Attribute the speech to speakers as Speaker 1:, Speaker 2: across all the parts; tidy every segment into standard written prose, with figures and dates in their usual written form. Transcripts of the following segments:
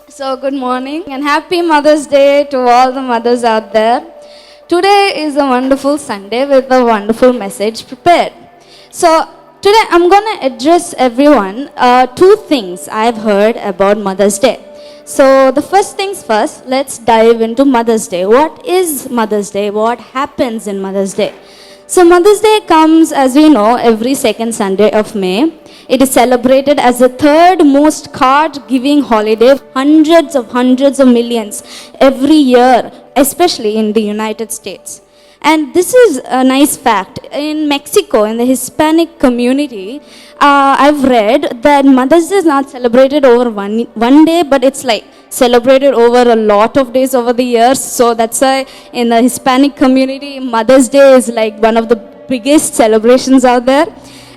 Speaker 1: So, good morning and happy Mother's Day to all the mothers out there. Today is a wonderful Sunday with a wonderful message prepared. So, today I'm going to address everyone two things I've heard about Mother's Day. So, the first things first, let's dive into Mother's Day. What is Mother's Day? What happens in Mother's Day? So, Mother's Day comes, as we know, every second Sunday of May. It is celebrated as the third most card-giving holiday, hundreds of millions every year, especially in the United States. And this is a nice fact. In Mexico, in the Hispanic community, I've read that Mother's Day is not celebrated over one day, but it's like celebrated over a lot of days over the years. So that's why in the Hispanic community, Mother's Day is like one of the biggest celebrations out there.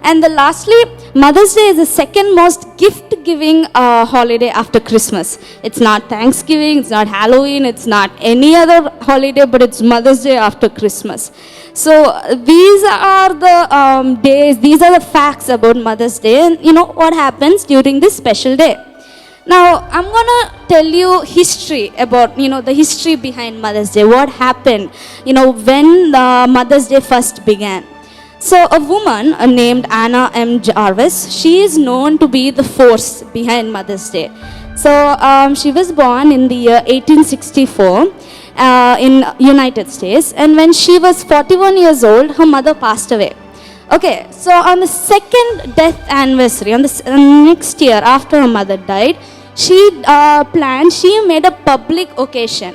Speaker 1: And lastly, Mother's Day is the second most gift-giving holiday after Christmas. It's not Thanksgiving, it's not Halloween, it's not any other holiday, but it's Mother's Day after Christmas. So these are the days, these are the facts about Mother's Day and you know what happens during this special day. Now, I'm going to tell you history about, the history behind Mother's Day, what happened, when Mother's Day first began. So a woman named Anna M. Jarvis, she is known to be the force behind Mother's Day. So she was born in the year 1864 in United States, and when she was 41 years old, her mother passed away. Okay, so on the second death anniversary, on the next year after her mother died, she made a public occasion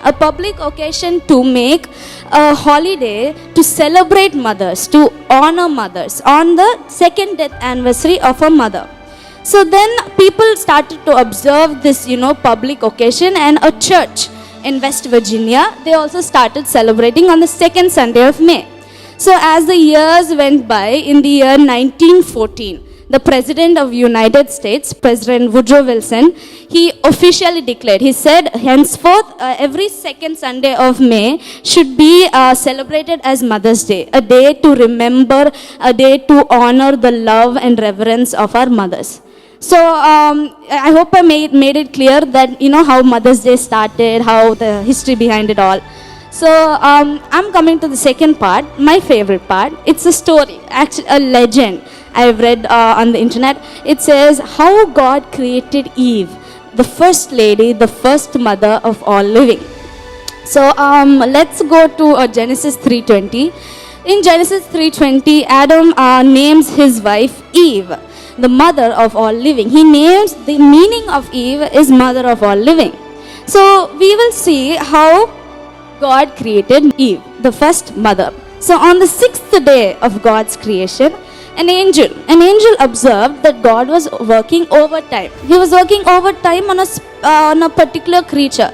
Speaker 1: to make a holiday to celebrate mothers, to honor mothers on the second death anniversary of her mother. So then people started to observe this, public occasion, and a church in West Virginia, they also started celebrating on the second Sunday of May. So as the years went by, in the year 1914, the President of United States, President Woodrow Wilson, he officially declared, he said, henceforth, every second Sunday of May should be celebrated as Mother's Day, a day to remember, a day to honor the love and reverence of our mothers. So I hope I made it clear that, how Mother's Day started, how the history behind it all. So I'm coming to the second part, my favorite part. It's a story, actually a legend I've read on the internet. It says how God created Eve, the first lady, the first mother of all living. So let's go to Genesis 3:20. In Genesis 3:20, Adam names his wife Eve, the mother of all living. He names, the meaning of Eve is mother of all living. So we will see how God created Eve, the first mother. So on the sixth day of God's creation, an angel observed that God was working overtime. He was working overtime on a particular creature.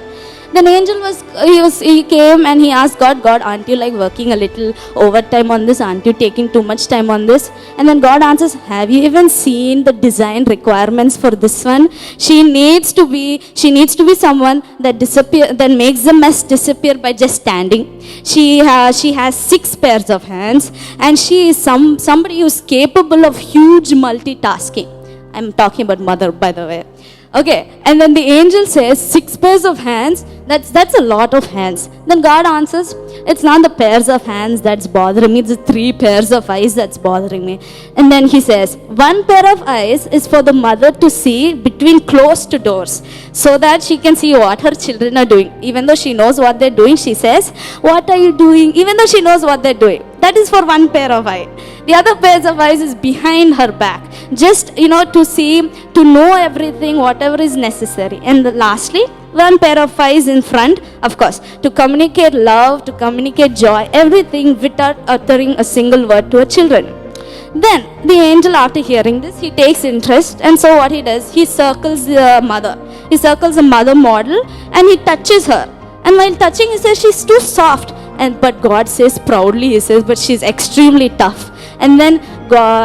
Speaker 1: Then he came and he asked God, aren't you like working a little overtime on this? Aren't you taking too much time on this? And then God answers, have you even seen the design requirements for this one? She needs to be someone that makes the mess disappear by just standing. She has 6 pairs of hands, and she is somebody who's capable of huge multitasking. I'm talking about mother, by the way. Okay, and then the angel says 6 pairs of hands, that's a lot of hands. Then God answers, it's not the pairs of hands that's bothering me, it's the 3 pairs of eyes that's bothering me. And then he says, 1 pair of eyes is for the mother to see between closed doors, so that she can see what her children are doing. Even though she knows what they're doing, she says, what are you doing? Even though she knows what they're doing. That is for 1 pair of eyes. The other pairs of eyes is behind her back, just to see, to know everything, whatever is necessary. And lastly, 1 pair of eyes in front, of course, to communicate love, to communicate joy, everything without uttering a single word to her children. Then the angel, after hearing this, he takes interest, and so what he does, he circles the mother. He circles the mother model and he touches her. And while touching, he says she's too soft. But God says proudly, he says, but she's extremely tough. And then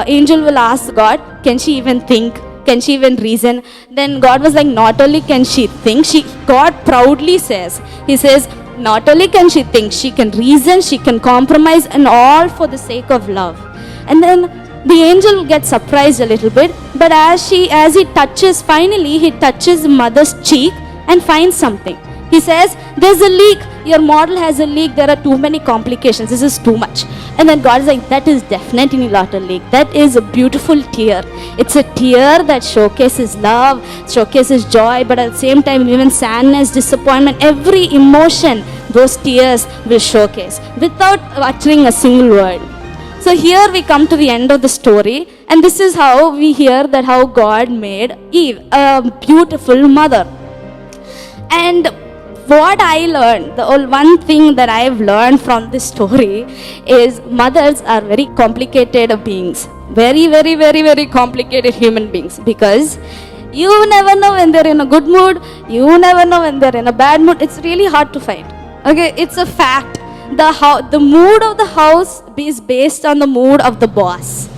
Speaker 1: angel will ask God, can she even think? Can she even reason? Then God was like, not only can she think, God proudly says, he says, not only can she think, she can reason, she can compromise, and all for the sake of love. And then the angel gets surprised a little bit, but as he touches, finally he touches mother's cheek, and finds something. He says, there's a leak, your model has a leak, there are too many complications, this is too much. And then God is like, that is definitely not a leak, that is a beautiful tear. It's a tear that showcases love, showcases joy, but at the same time even sadness, disappointment, every emotion those tears will showcase without uttering a single word. So here we come to the end of the story, and this is how we hear that how God made Eve, a beautiful mother. And what I learned, the one thing that I've learned from this story is mothers are very complicated beings. Very, very, very, very complicated human beings, because you never know when they're in a good mood, you never know when they're in a bad mood. It's really hard to find. Okay, it's a fact. The mood of the house is based on the mood of the boss.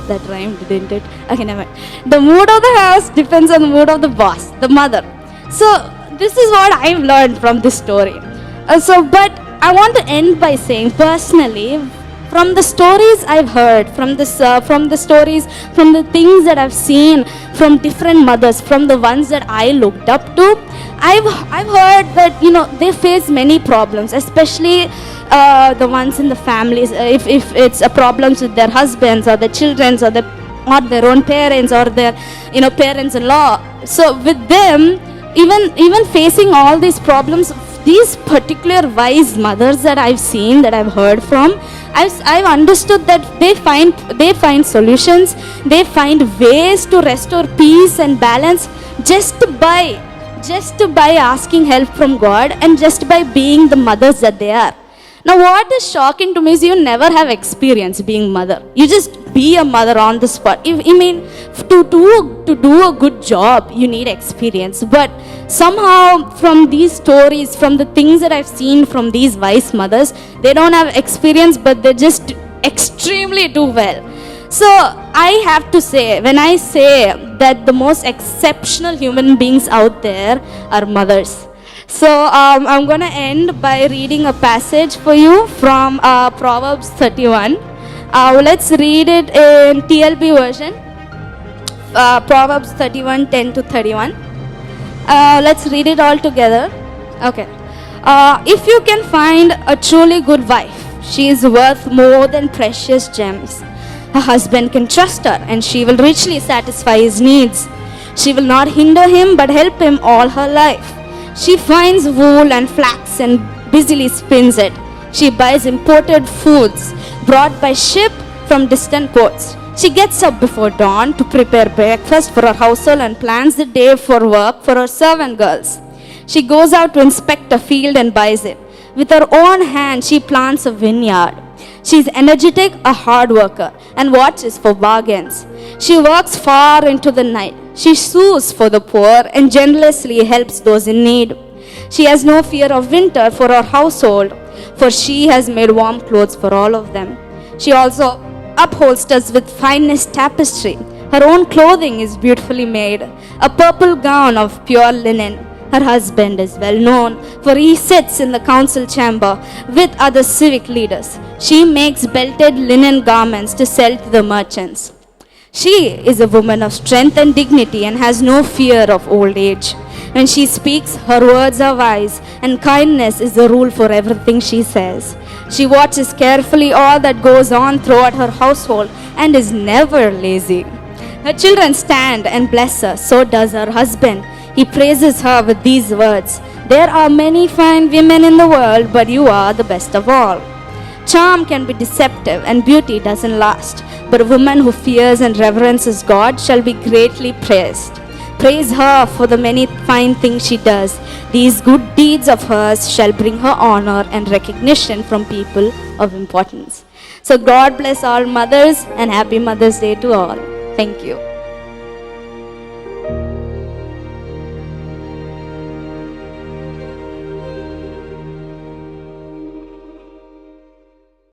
Speaker 1: That rhymed, didn't it? Okay, never mind. The mood of the house depends on the mood of the boss, the mother. So this is what I've learned from this story. But I want to end by saying, personally, from the stories I've heard, from the stories, from the things that I've seen from different mothers, from the ones that I looked up to, I've heard that they face many problems, especially the ones in the families. If it's a problems with their husbands or their children or their own parents or their parents-in-law. So with them, even facing all these problems, these particular wise mothers that I've seen, that I've heard from, I've understood that they find solutions, they find ways to restore peace and balance just by asking help from God and just by being the mothers that they are. Now what is shocking to me is you never have experience being mother. You just be a mother on the spot. To do a good job, you need experience. But somehow from these stories, from the things that I've seen from these wise mothers, they don't have experience, but they just extremely do well. So I have to say, when I say that the most exceptional human beings out there are mothers. So I'm going to end by reading a passage for you from Proverbs 31. Let's read it in TLB version. Proverbs 31, 10 to 31. Let's read it all together. Okay. If you can find a truly good wife, she is worth more than precious gems. Her husband can trust her, and she will richly satisfy his needs. She will not hinder him, but help him all her life. She finds wool and flax and busily spins it. She buys imported foods brought by ship from distant ports. She gets up before dawn to prepare breakfast for her household and plans the day for work for her servant girls. She goes out to inspect a field and buys it. With her own hand, she plants a vineyard. She is energetic, a hard worker, and watches for bargains. She works far into the night. She sues for the poor and generously helps those in need. She has no fear of winter for her household, for she has made warm clothes for all of them. She also upholsters with finest tapestry. Her own clothing is beautifully made, a purple gown of pure linen. Her husband is well known, for he sits in the council chamber with other civic leaders. She makes belted linen garments to sell to the merchants. She is a woman of strength and dignity and has no fear of old age. When she speaks, her words are wise, and kindness is the rule for everything she says. She watches carefully all that goes on throughout her household and is never lazy. Her children stand and bless her, so does her husband. He praises her with these words, "There are many fine women in the world, but you are the best of all." Charm can be deceptive and beauty doesn't last, but a woman who fears and reverences God shall be greatly praised. Praise her for the many fine things she does. These good deeds of hers shall bring her honor and recognition from people of importance. So God bless all mothers and happy Mother's Day to all. Thank you.